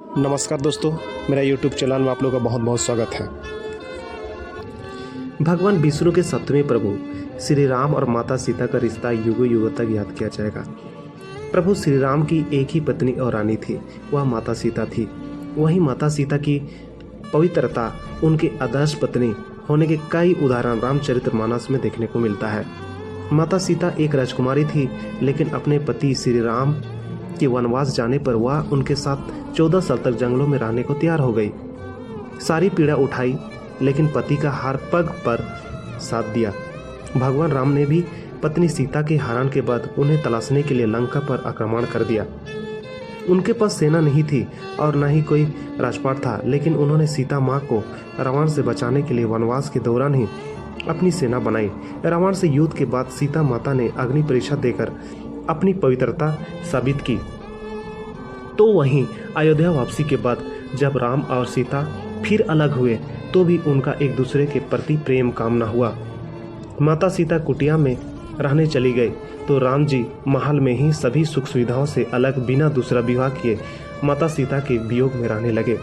नमस्कार दोस्तों, मेरा YouTube चैनल में आप लोगों का बहुत बहुत स्वागत है। भगवान विष्णु के 7वें प्रभु श्री राम और माता सीता का रिश्ता युगों युगों तक याद किया जाएगा। प्रभु श्री राम की एक ही पत्नी और रानी थी, वह माता सीता थी। वहीं माता सीता की पवित्रता, उनकी आदर्श पत्नी होने के कई उदाहरण रामचरितमानस में देखने को मिलता है। माता सीता एक राजकुमारी थी, लेकिन अपने पति श्री राम के वनवास जाने पर वह उनके साथ 14 साल तक जंगलों में रहने को तैयार हो गई। सारी पीड़ा उठाई, लेकिन पति का हर पग पर साथ दिया। भगवान राम ने भी पत्नी सीता के हरण के बाद उन्हें तलाशने के लिए लंका पर आक्रमण कर दिया। उनके पास सेना नहीं थी और न ही कोई राजपाट था, लेकिन उन्होंने सीता माँ को रावण से बचाने के लिए वनवास के दौरान ही अपनी सेना बनाई। रावण से युद्ध के बाद सीता माता ने अग्नि परीक्षा देकर अपनी पवित्रता साबित की। तो वहीं अयोध्या वापसी के बाद जब राम और सीता फिर अलग हुए, तो भी उनका एक दूसरे के प्रति प्रेम कम न हुआ। माता सीता कुटिया में रहने चली गई, तो राम जी महल में ही सभी सुख सुविधाओं से अलग बिना दूसरा विवाह किए माता सीता के वियोग में रहने लगे।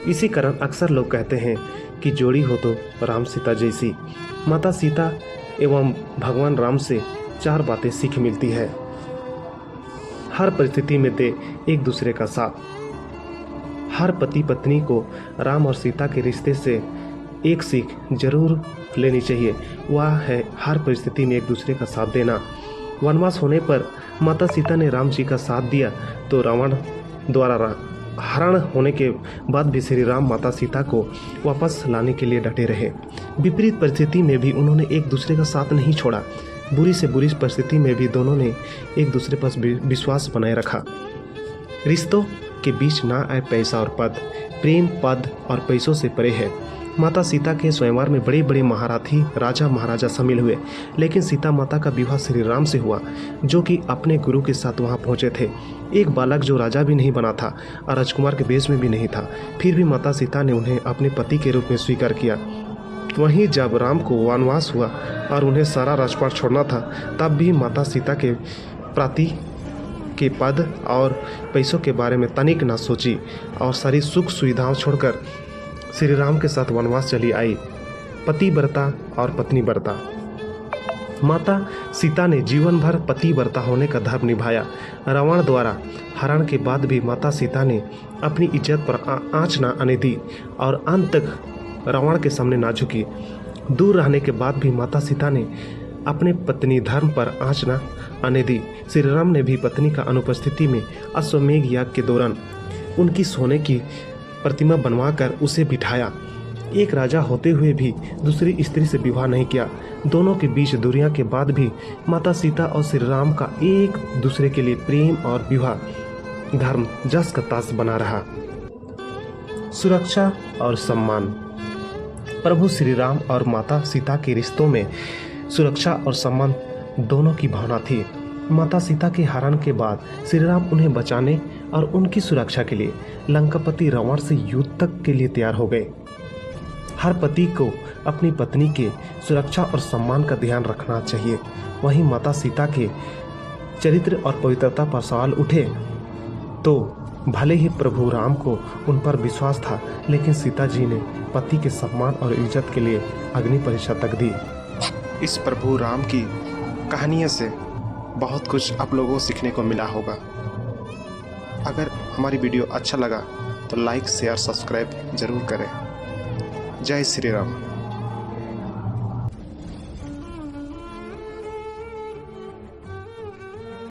इसी कारण अक्सर लोग कहते हैं कि जोड़ी हो तो राम सीता जैसी। माता सीता एवं भगवान राम से 4 बातें सीख मिलती है। हर परिस्थिति में दे एक दूसरे का साथ। हर पति पत्नी को राम और सीता के रिश्ते से एक सीख जरूर लेनी चाहिए, वह है हर परिस्थिति में एक दूसरे का साथ देना। वनवास होने पर माता सीता ने राम जी का साथ दिया, तो रावण द्वारा हरण होने के बाद भी श्री राम माता सीता को वापस लाने के लिए डटे रहे। विपरीत परिस्थिति में भी उन्होंने एक दूसरे का साथ नहीं छोड़ा। बुरी से बुरी परिस्थिति में भी दोनों ने एक दूसरे पर विश्वास बनाए रखा। रिश्तों के बीच ना आए पैसा और पद, प्रेम पद और पैसों से परे है। माता सीता के स्वयंवर में बड़े बड़े महारथी राजा महाराजा शामिल हुए, लेकिन सीता माता का विवाह श्री राम से हुआ, जो कि अपने गुरु के साथ वहां पहुंचे थे। एक बालक जो राजा भी नहीं बना था और राजकुमार के वेश में भी नहीं था, फिर भी माता सीता ने उन्हें अपने पति के रूप में स्वीकार किया। वहीं जब राम को वनवास हुआ और उन्हें सारा राजपाट छोड़ना था, तब भी माता सीता के प्रति के पद और पैसों के बारे में तनिक न सोची और सारी सुख सुविधाओं छोड़कर श्री राम के साथ वनवास चली आई। पति व्रता और पत्नी व्रता। माता सीता ने जीवन भर पति व्रता होने का धर्म निभाया। रावण द्वारा हरण के बाद भी माता सीता ने अपनी इज्जत पर आंच न आने दी और अंत तक रावण के सामने ना झुकी। दूर रहने के बाद भी माता सीता ने अपने पत्नी धर्म पर आंच न आने दी। श्री राम ने भी पत्नी का अनुपस्थिति में अश्वमेध याग के दौरान उनकी सोने की प्रतिमा बनवाकर उसे बिठाया। एक राजा होते हुए भी दूसरी स्त्री से विवाह नहीं किया। दोनों के बीच दूरियां के बाद भी माता सीता और श्री राम का एक दूसरे के लिए प्रेम और विवाह धर्म जस का तास बना रहा। सुरक्षा और सम्मान। प्रभु श्री राम और माता सीता के रिश्तों में सुरक्षा और सम्मान दोनों की भावना थी। माता सीता के हरण के बाद श्री राम उन्हें बचाने और उनकी सुरक्षा के लिए लंकापति रावण से युद्ध तक के लिए तैयार हो गए। हर पति को अपनी पत्नी के सुरक्षा और सम्मान का ध्यान रखना चाहिए। वहीं माता सीता के चरित्र और पवित्रता पर सवाल उठे, तो भले ही प्रभु राम को उन पर विश्वास था, लेकिन सीता जी ने पति के सम्मान और इज्जत के लिए अग्नि परीक्षा तक दी। इस प्रभु राम की कहानियों से बहुत कुछ आप लोगों को सीखने को मिला होगा। अगर हमारी वीडियो अच्छा लगा तो लाइक शेयर सब्सक्राइब जरूर करें। जय श्री राम।